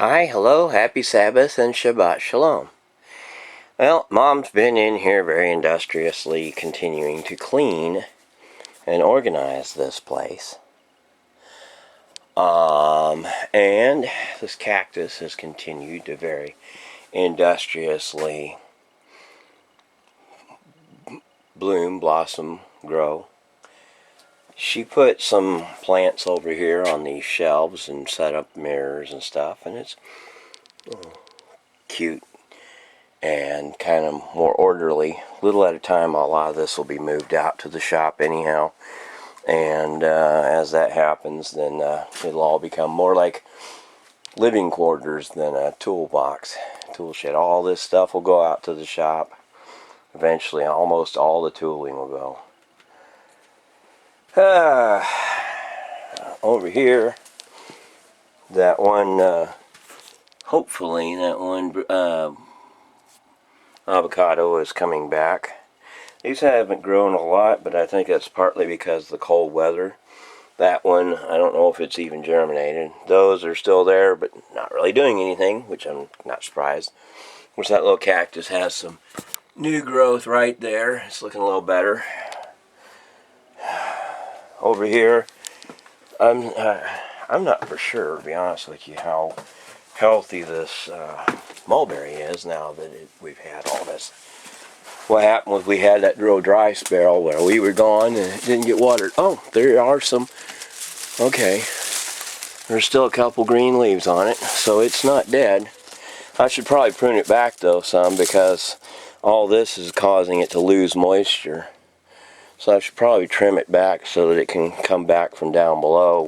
Hi, hello, happy Sabbath and Shabbat Shalom. Well, Mom's been in here very industriously continuing to clean and organize this place. And this cactus has continued to very industriously bloom, blossom, grow. She put some plants over here on these shelves and set up mirrors and stuff, and it's cute and kind of more orderly. Little at a time, a lot of this will be moved out to the shop anyhow. And as that happens, then it'll all become more like living quarters than a toolbox, tool shed. All this stuff will go out to the shop. Eventually, almost all the tooling will go. Over here, that one, hopefully that one avocado is coming back. These haven't grown a lot, but I think that's partly because of the cold weather. That one, I don't know if it's even germinated. Those are still there, but not really doing anything, which I'm not surprised. Of course, that little cactus has some new growth right there. It's looking a little better. Over here, I'm not for sure, to be honest with you, how healthy this mulberry is now that we've had all this. What happened was we had that real dry spell where we were gone and it didn't get watered. Oh, there are some. Okay. There's still a couple green leaves on it, so it's not dead. I should probably prune it back though some because all this is causing it to lose moisture. So I should probably trim it back so that it can come back from down below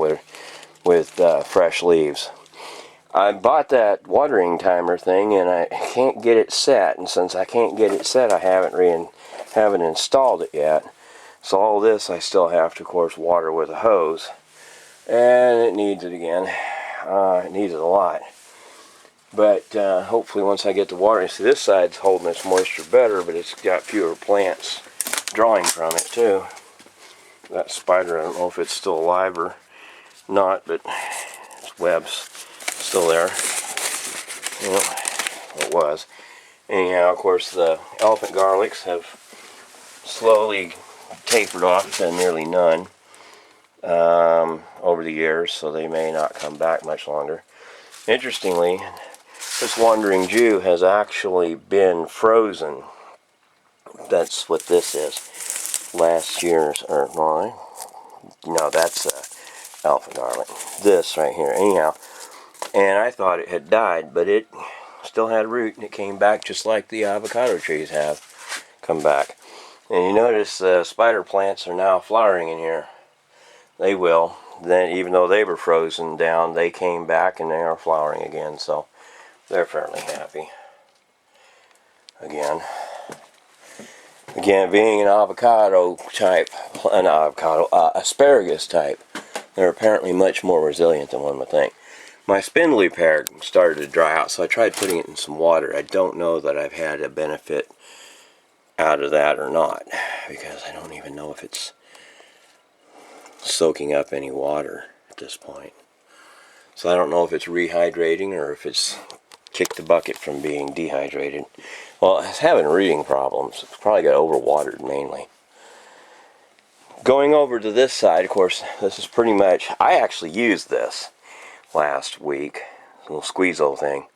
with fresh leaves. I bought that watering timer thing and I can't get it set, and since I can't get it set, I haven't installed it yet. So all this I still have to, of course, water with a hose, and it needs it again. It needs it a lot. But hopefully once I get the watering, see this side's holding its moisture better, but it's got fewer plants drawing from it too. That spider, I don't know if it's still alive or not, but its web's still there. Well, it was. Anyhow, of course, the elephant garlics have slowly tapered off to nearly none over the years, so they may not come back much longer. Interestingly, this wandering Jew has actually been frozen. That's what this is. Last year's, or no, that's elephant garlic. This right here. Anyhow, and I thought it had died, but it still had root, and it came back just like the avocado trees have come back. And you notice the spider plants are now flowering in here. They will. Then, even though they were frozen down, they came back and they are flowering again, so they're fairly happy. Again, being an avocado type, asparagus type, they're apparently much more resilient than one would think. My spindly pear started to dry out, so I tried putting it in some water. I don't know that I've had a benefit out of that or not, because I don't even know if it's soaking up any water at this point. So I don't know if it's rehydrating or if it's kicked the bucket from being dehydrated. Well, it's having reading problems. It's probably got overwatered mainly. Going over to this side, of course, this is pretty much, I actually used this last week, a little squeeze-o thing.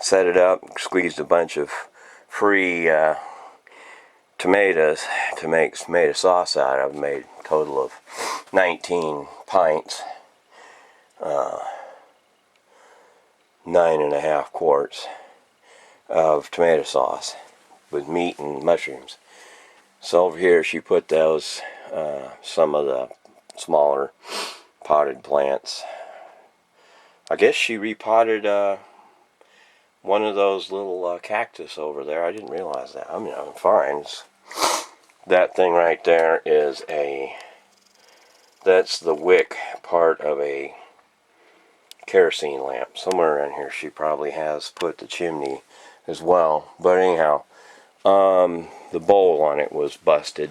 Set it up, squeezed a bunch of free tomatoes to make tomato sauce out of. Made a total of 19 pints, 9.5 quarts of tomato sauce with meat and mushrooms. So over here she put those, some of the smaller potted plants. I guess she repotted one of those little cactus over there. I didn't realize that. I mean, I'm fine. That thing right there is that's the wick part of a kerosene lamp. Somewhere around here she probably has put the chimney as well. But anyhow, the bowl on it was busted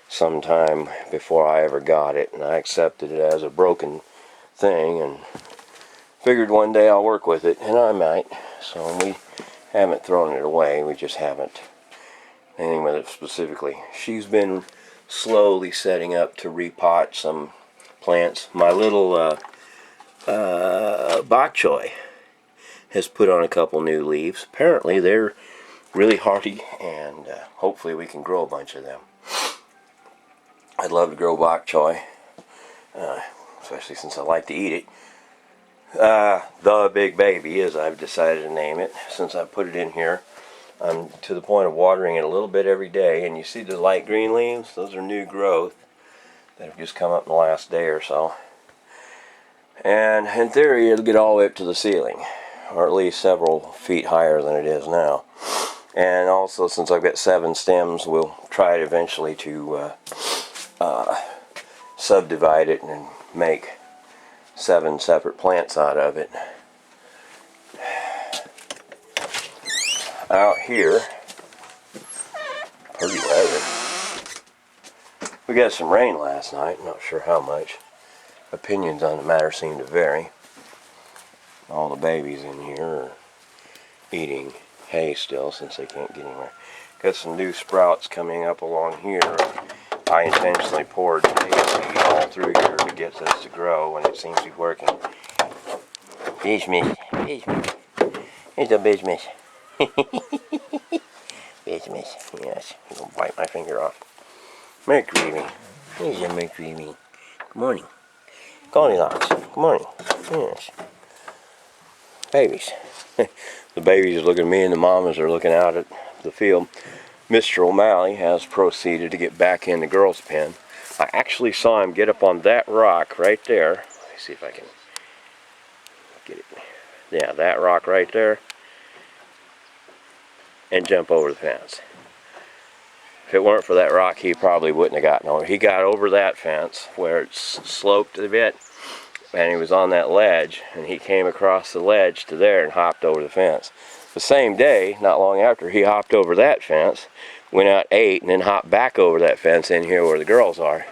sometime before I ever got it, and I accepted it as a broken thing and figured one day I'll work with it, and I might. So we haven't thrown it away. We just haven't anything with it specifically. She's been slowly setting up to repot some plants. My little bok choy has put on a couple new leaves. Apparently they're really hardy, and hopefully we can grow a bunch of them. I'd love to grow bok choy, especially since I like to eat it. The big baby, as I've decided to name it, since I put it in here. I'm to the point of watering it a little bit every day, and you see the light green leaves? Those are new growth that have just come up in the last day or so. And in theory, it'll get all the way up to the ceiling, or at least several feet higher than it is now. And also, since I've got 7 stems, we'll try it eventually to subdivide it and make 7 separate plants out of it. Out here, pretty weather. We got some rain last night, not sure how much. Opinions on the matter seem to vary. All the babies in here are eating hay still, since they can't get anywhere. Got some new sprouts coming up along here. I intentionally poured hay seed all through here to get this to grow, and it seems to be working. Business. It's a business. Business. Yes. I'm going to bite my finger off. Mercury. Here's a Mercury. Good morning. Goldilocks. Good morning. Yes. Babies. The babies are looking at me, and the mamas are looking out at the field. Mr. O'Malley has proceeded to get back in the girls' pen. I actually saw him get up on that rock right there. Let me see if I can get it. Yeah, that rock right there. And jump over the fence. If it weren't for that rock, he probably wouldn't have gotten over. He got over that fence where it's sloped a bit, and he was on that ledge, and he came across the ledge to there and hopped over the fence. The same day, not long after, he hopped over that fence, went out, ate, and then hopped back over that fence in here where the girls are.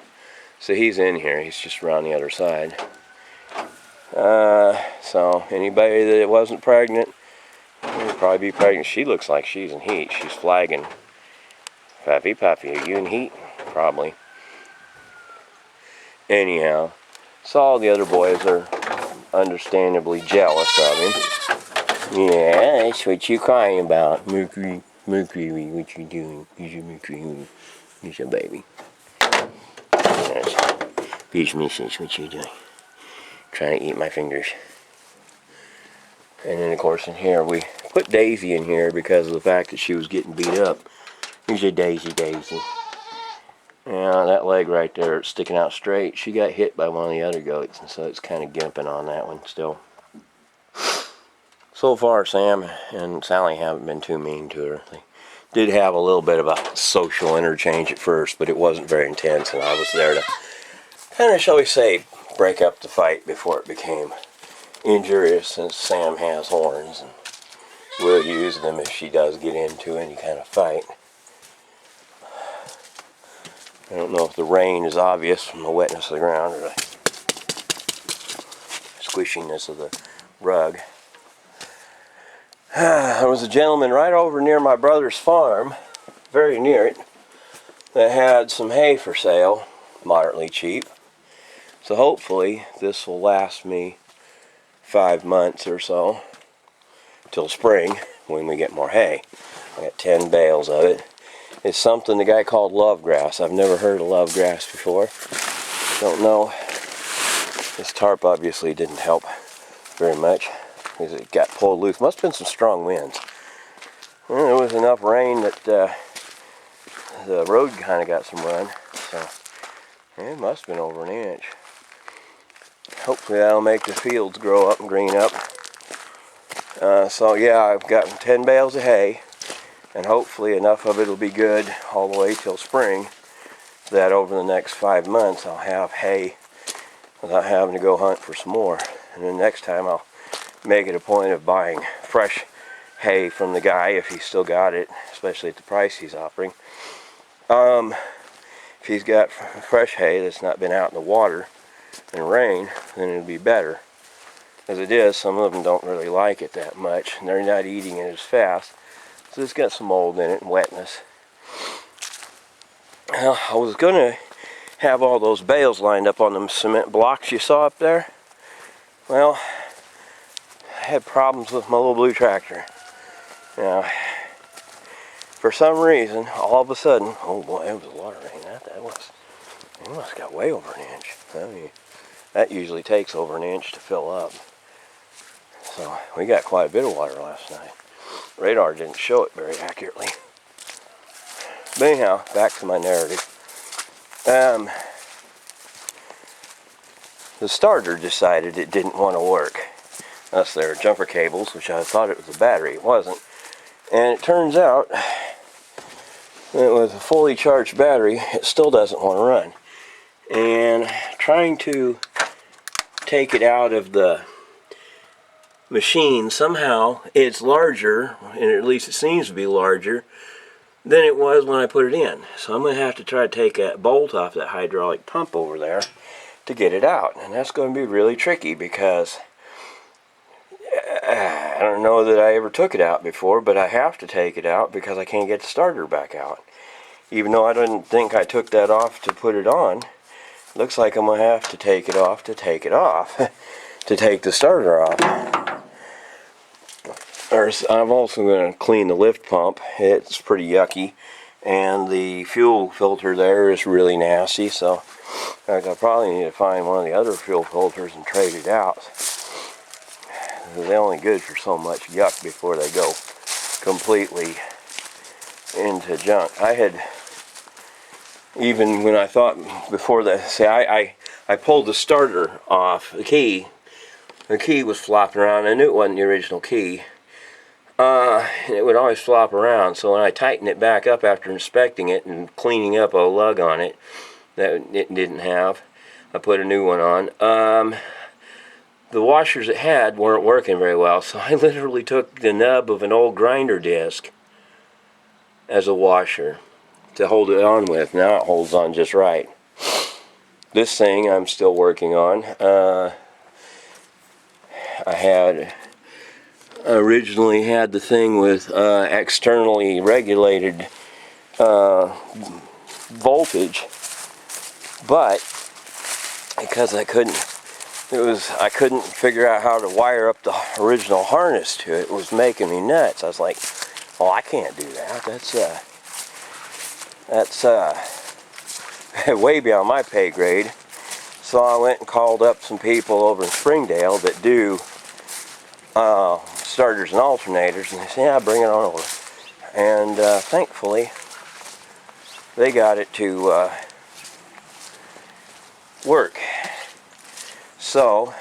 So he's in here. He's just around the other side. So anybody that wasn't pregnant will probably be pregnant. She looks like she's in heat. She's flagging. Pappy, are you in heat? Probably. Anyhow, so all the other boys are understandably jealous of him. Yeah, that's what you crying about. Mercury, what you doing? He's a Mercury. He's a baby. Yes. Business is what you doing. Trying to eat my fingers. And then, of course, in here, we put Daisy in here because of the fact that she was getting beat up. Here's a Daisy. Yeah, that leg right there, it's sticking out straight. She got hit by one of the other goats, and so it's kind of gimping on that one still. So far, Sam and Sally haven't been too mean to her. They did have a little bit of a social interchange at first, but it wasn't very intense, and I was there to kind of, shall we say, break up the fight before it became injurious, since Sam has horns and will use them if she does get into any kind of fight. I don't know if the rain is obvious from the wetness of the ground or the squishiness of the rug. There was a gentleman right over near my brother's farm, very near it, that had some hay for sale, moderately cheap. So hopefully this will last me 5 months or so, till spring, when we get more hay. I got 10 bales of it. It's something the guy called love grass. I've never heard of love grass before. Don't know. This tarp obviously didn't help very much, because it got pulled loose. Must have been some strong winds. Well, there was enough rain that the road kind of got some run. So it must have been over an inch. Hopefully that'll make the fields grow up and green up. So yeah, I've got 10 bales of hay, and hopefully enough of it will be good all the way till spring, that over the next 5 months I'll have hay without having to go hunt for some more. And then next time I'll make it a point of buying fresh hay from the guy if he's still got it, especially at the price he's offering. If he's got fresh hay that's not been out in the water and rain, then it'll be better. As it is, some of them don't really like it that much, and they're not eating it as fast. So it's got some mold in it and wetness. Well, I was going to have all those bales lined up on them cement blocks you saw up there. Well, I had problems with my little blue tractor. Now, for some reason, all of a sudden, oh boy, it was a water rain. It must have got way over an inch. I mean, that usually takes over an inch to fill up. So we got quite a bit of water last night. Radar didn't show it very accurately. But anyhow, back to my narrative. The starter decided it didn't want to work. That's their jumper cables, which I thought it was a battery. It wasn't. And it turns out that with a fully charged battery, it still doesn't want to run. And trying to take it out of the machine, somehow it's larger, and at least it seems to be larger, than it was when I put it in. So I'm going to have to try to take that bolt off that hydraulic pump over there to get it out. And that's going to be really tricky because I don't know that I ever took it out before, but I have to take it out because I can't get the starter back out. Even though I didn't think I took that off to put it on, looks like I'm going to have to take it off to take it off, to take the starter off. I'm also going to clean the lift pump. It's pretty yucky, and the fuel filter there is really nasty, so in fact, I probably need to find one of the other fuel filters and trade it out. They're only good for so much yuck before they go completely into junk. I had, even when I thought before that, say I pulled the starter off, the key was flopping around. I knew it wasn't the original key. And it would always flop around, so when I tightened it back up after inspecting it and cleaning up a lug on it that it didn't have, I put a new one on. The washers it had weren't working very well, so I literally took the nub of an old grinder disc as a washer to hold it on with. Now it holds on just right. This thing I'm still working on. I originally had the thing with externally regulated voltage, but because I couldn't figure out how to wire up the original harness to it, was making me nuts. I was like, well, I can't do that. That's way beyond my pay grade. So I went and called up some people over in Springdale that do starters and alternators, and they said, yeah, bring it on over. And thankfully they got it to work. So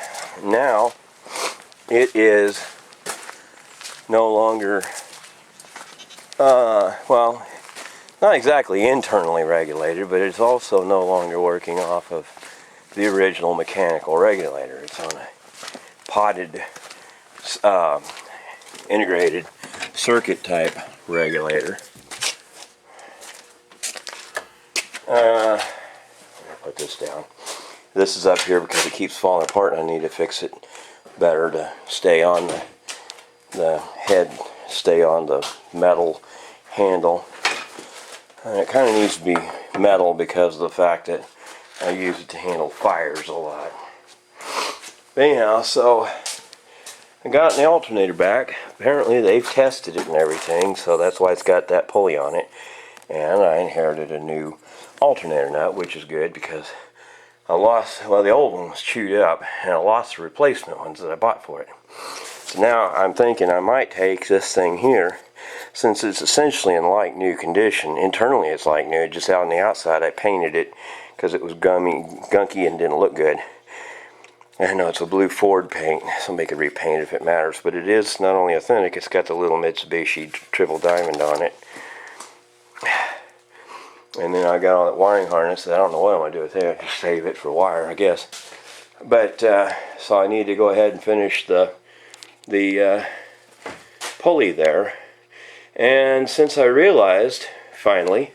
now it is no longer well, not exactly internally regulated, but it's also no longer working off of the original mechanical regulator. It's on a potted integrated circuit type regulator. I'll put this down. This is up here because it keeps falling apart and I need to fix it better to stay on the head, stay on the metal handle. And it kind of needs to be metal because of the fact that I use it to handle fires a lot. But anyhow, so I got the alternator back. Apparently they've tested it and everything, so that's why it's got that pulley on it. And I inherited a new alternator nut, which is good because I lost, well, the old one was chewed up and I lost the replacement ones that I bought for it. So now I'm thinking I might take this thing here, since it's essentially in like new condition. Internally it's like new, just out on the outside I painted it because it was gunky and didn't look good. I know it's a blue Ford paint. Somebody could repaint it if it matters, but it is not only authentic, it's got the little Mitsubishi triple diamond on it. And then I got all that wiring harness. I don't know what I'm going to do with it. Just save it for wire, I guess. But so I need to go ahead and finish the pulley there. And since I realized, finally,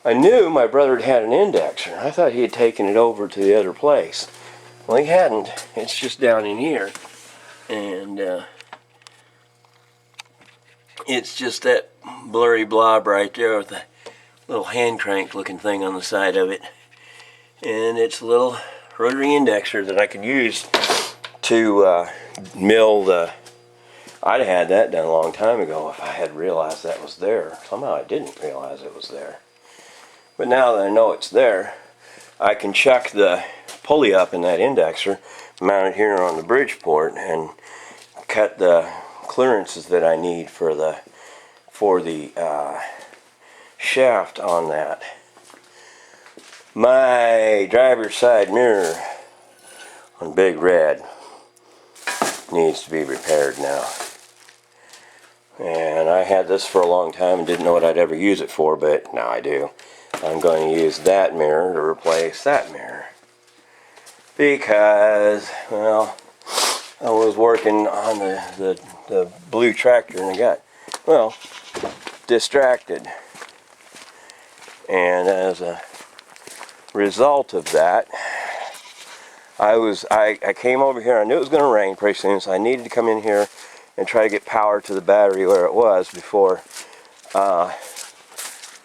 I knew my brother had an indexer. I thought he had taken it over to the other place. Well, he hadn't. It's just down in here. And it's just that blurry blob right there with the little hand crank looking thing on the side of it. And it's a little rotary indexer that I could use to mill the... I'd have had that done a long time ago if I had realized that was there. Somehow I didn't realize it was there. But now that I know it's there, I can chuck the pulley up in that indexer, mount it here on the Bridgeport, and cut the clearances that I need for the shaft on that. My driver's side mirror on Big Red needs to be repaired now. And I had this for a long time and didn't know what I'd ever use it for, but now I do. I'm going to use that mirror to replace that mirror. Because, well, I was working on the blue tractor and I got, well, distracted. And as a result of that, I came over here. I knew it was going to rain pretty soon, so I needed to come in here and try to get power to the battery where it was before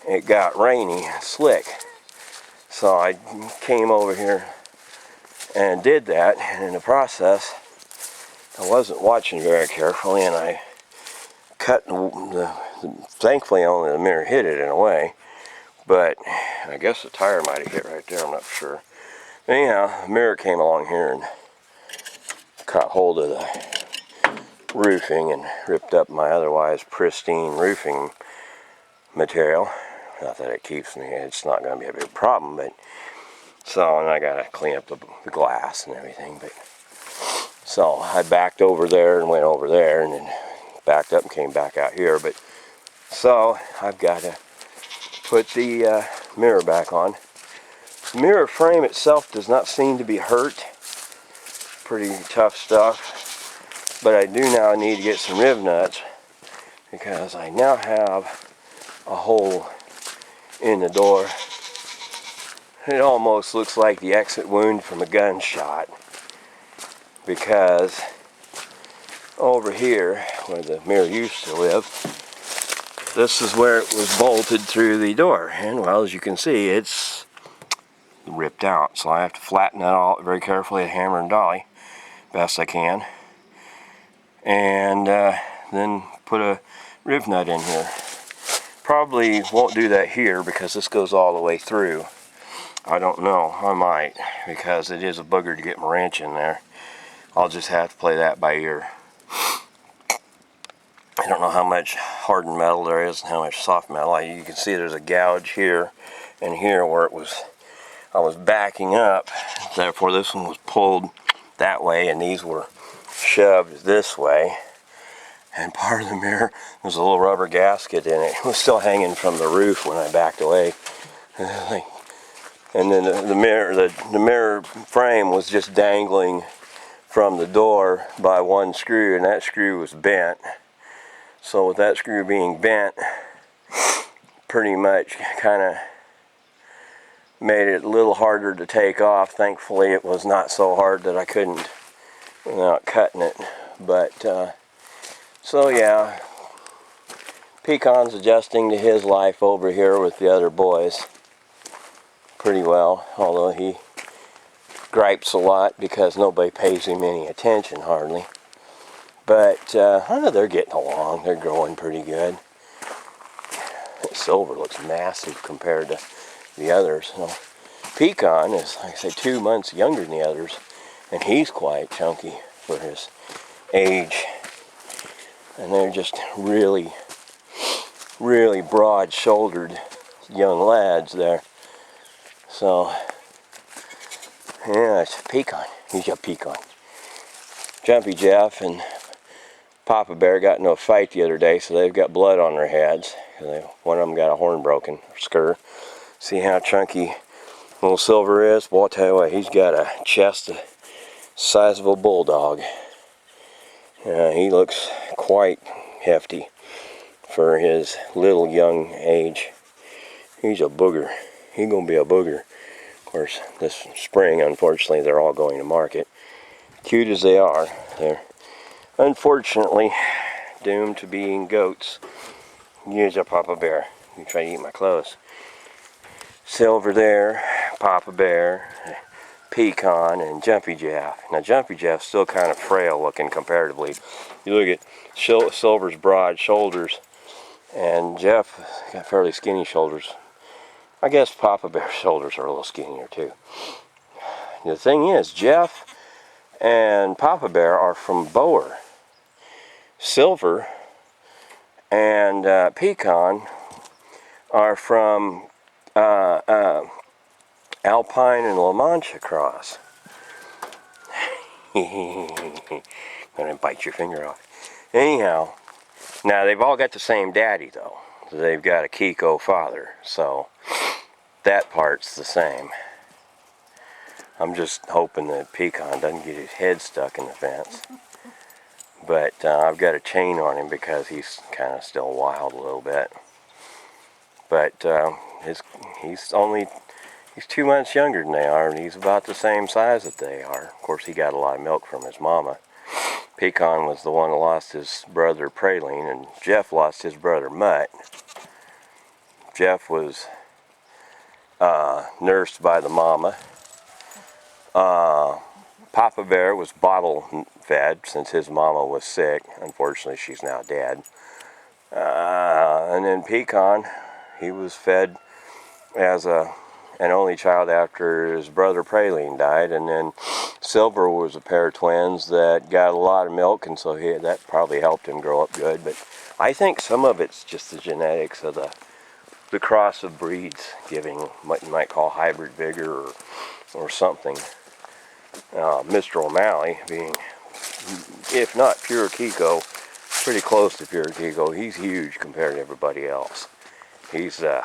it got rainy and slick. So I came over here and did that, and in the process I wasn't watching very carefully, and I cut thankfully only the mirror hit it in a way, but I guess the tire might have hit right there, I'm not sure. Anyhow, the mirror came along here and caught hold of the roofing and ripped up my otherwise pristine roofing material. Not that it keeps me, it's not going to be a big problem, but so, and I got to clean up the glass and everything, but so I backed over there and went over there and then backed up and came back out here, but so I've got to put the mirror back on. The mirror frame itself does not seem to be hurt. Pretty tough stuff. But I do now need to get some rib nuts because I now have a hole in the door. It almost looks like the exit wound from a gunshot, because over here where the mirror used to live, this is where it was bolted through the door, and well, as you can see, it's ripped out. So I have to flatten that all very carefully with hammer and dolly best I can, and then put a rib nut in here. Probably won't do that here because this goes all the way through. I don't know, I might, because it is a booger to get my wrench in there. I'll just have to play that by ear. I don't know how much hardened metal there is and how much soft metal. You can see there's a gouge here and here where I was backing up. Therefore this one was pulled that way and these were shoved this way. And part of the mirror, there's a little rubber gasket in it. It was still hanging from the roof when I backed away. And then the mirror frame was just dangling from the door by one screw, and that screw was bent. So with that screw being bent, pretty much kind of made it a little harder to take off. Thankfully it was not so hard that I couldn't without cutting it. But so yeah, Pecan's adjusting to his life over here with the other boys pretty well, although he gripes a lot because nobody pays him any attention hardly. But I know they're getting along. They're growing pretty good. Silver looks massive compared to the others. So, Pecan is, like I say, 2 months younger than the others, and he's quite chunky for his age. And they're just really, really broad-shouldered young lads there. So, yeah, it's Pecan. He's a Pecan. Jumpy Jeff and Papa Bear got into a fight the other day, so they've got blood on their heads. One of them got a horn broken, or scur. See how chunky little Silver is? Boy, I'll tell you what, he's got a chest the size of a bulldog. He looks quite hefty for his little young age. He's a booger. He's gonna be a booger. Of course, this spring, unfortunately, they're all going to market. Cute as they are, they're unfortunately doomed to being goats. Here's a Papa Bear. You try to eat my clothes. Silver there, Papa Bear, Pecan, and Jumpy Jeff. Now Jumpy Jeff's still kind of frail looking comparatively. You look at Silver's broad shoulders, and Jeff got fairly skinny shoulders. I guess Papa Bear's shoulders are a little skinnier too. The thing is, Jeff and Papa Bear are from Boer. Silver and Pecan are from Alpine and La Mancha cross. Gonna bite your finger off. Anyhow, now they've all got the same daddy though. They've got a Kiko father, so that part's the same. I'm just hoping that Pecan doesn't get his head stuck in the fence. But I've got a chain on him because he's kind of still wild a little bit. But he's 2 months younger than they are, and he's about the same size that they are. Of course, he got a lot of milk from his mama. Pecan was the one that lost his brother Praline, and Jeff lost his brother Mutt. Jeff was nursed by the mama. Papa Bear was bottle fed since his mama was sick. Unfortunately, she's now dead. And then Pecan, he was fed as an only child after his brother Praline died. And then Silver was a pair of twins that got a lot of milk, and so that probably helped him grow up good. But I think some of it's just the genetics of the cross of breeds giving what you might call hybrid vigor or something. Mr. O'Malley being, if not pure Kiko, pretty close to pure Kiko. He's huge compared to everybody else. He's for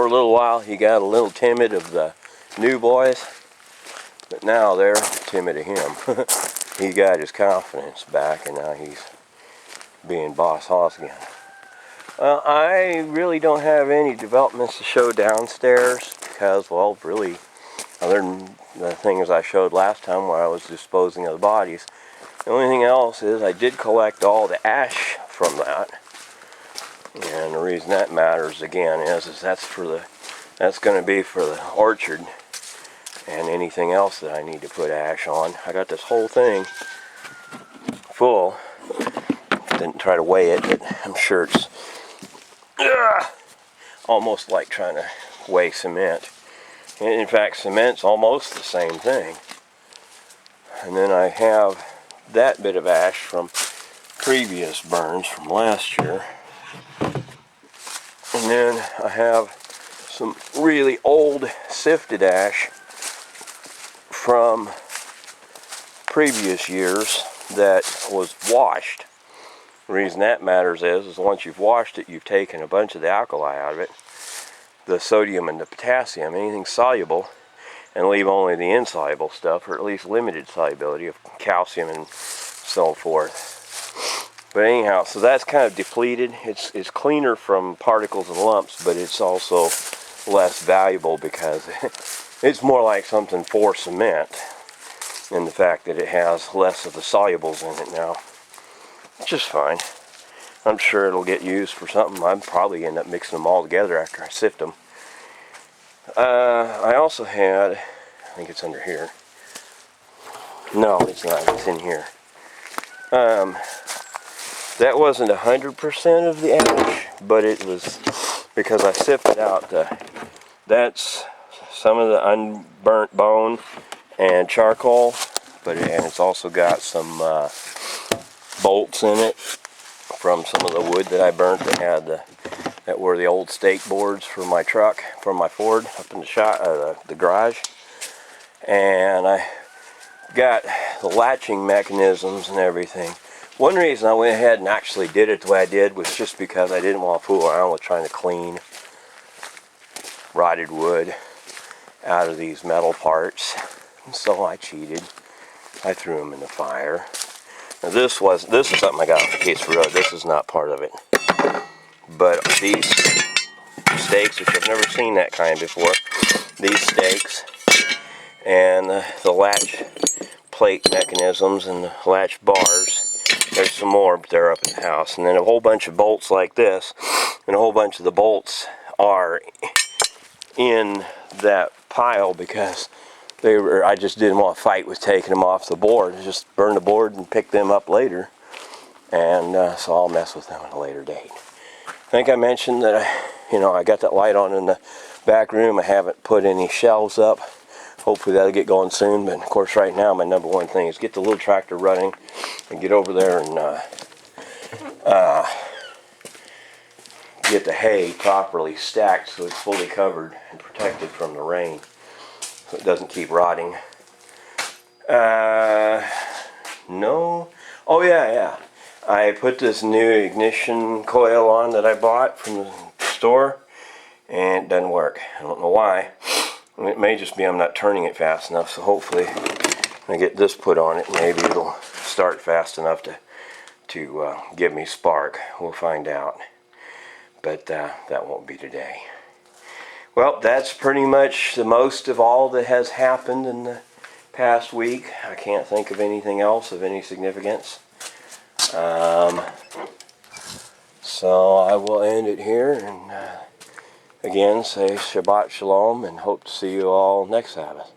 a little while he got a little timid of the new boys, but now they're timid of him. He got his confidence back, and now he's being boss hoss again. I really don't have any developments to show downstairs because, well, really, other than the things I showed last time where I was disposing of the bodies, the only thing else is I did collect all the ash from that. And the reason that matters again is that's going to be for the orchard and anything else that I need to put ash on. I got this whole thing full. Didn't try to weigh it, but I'm sure it's almost like trying to weigh cement. And in fact, cement's almost the same thing. And then I have that bit of ash from previous burns from last year. And then I have some really old sifted ash from previous years that was washed. The reason that matters is once you've washed it, you've taken a bunch of the alkali out of it, the sodium and the potassium, anything soluble, and leave only the insoluble stuff, or at least limited solubility of calcium and so forth. But anyhow, so that's kind of depleted. It's cleaner from particles and lumps, but it's also less valuable because it's more like something for cement in the fact that it has less of the solubles in it now. Just fine. I'm sure it'll get used for something. I'd probably end up mixing them all together after I sift them. I also had, I think it's under here. No, it's not. It's in here. That wasn't 100% of the ash, but it was because I sifted out that's some of the unburnt bone and charcoal, and it's also got some bolts in it from some of the wood that I burnt that were the old stake boards for my truck, for my Ford up in the garage. And I got the latching mechanisms and everything. One reason I went ahead and actually did it the way I did was just because I didn't want to fool around with trying to clean rotted wood out of these metal parts. And so I cheated. I threw them in the fire. Now this is something I got off the Case Road. This is not part of it. But these stakes, which I've never seen that kind before, these stakes and the latch plate mechanisms and the latch bars. There's some more, but they're up at the house. And then a whole bunch of bolts like this, and a whole bunch of the bolts are in that pile because I just didn't want to fight with taking them off the board. Just burn the board and pick them up later. And so I'll mess with them at a later date. I think I mentioned that I got that light on in the back room. I haven't put any shelves up. Hopefully that'll get going soon. But of course right now my number one thing is get the little tractor running and get over there and get the hay properly stacked so it's fully covered and protected from the rain, so it doesn't keep rotting. No. Oh yeah. I put this new ignition coil on that I bought from the store, and it doesn't work. I don't know why. It may just be I'm not turning it fast enough, so hopefully when I get this put on it, maybe it'll start fast enough to give me spark. We'll find out. But that won't be today. Well, that's pretty much the most of all that has happened in the past week. I can't think of anything else of any significance. So I will end it here and again say Shabbat Shalom and hope to see you all next Sabbath.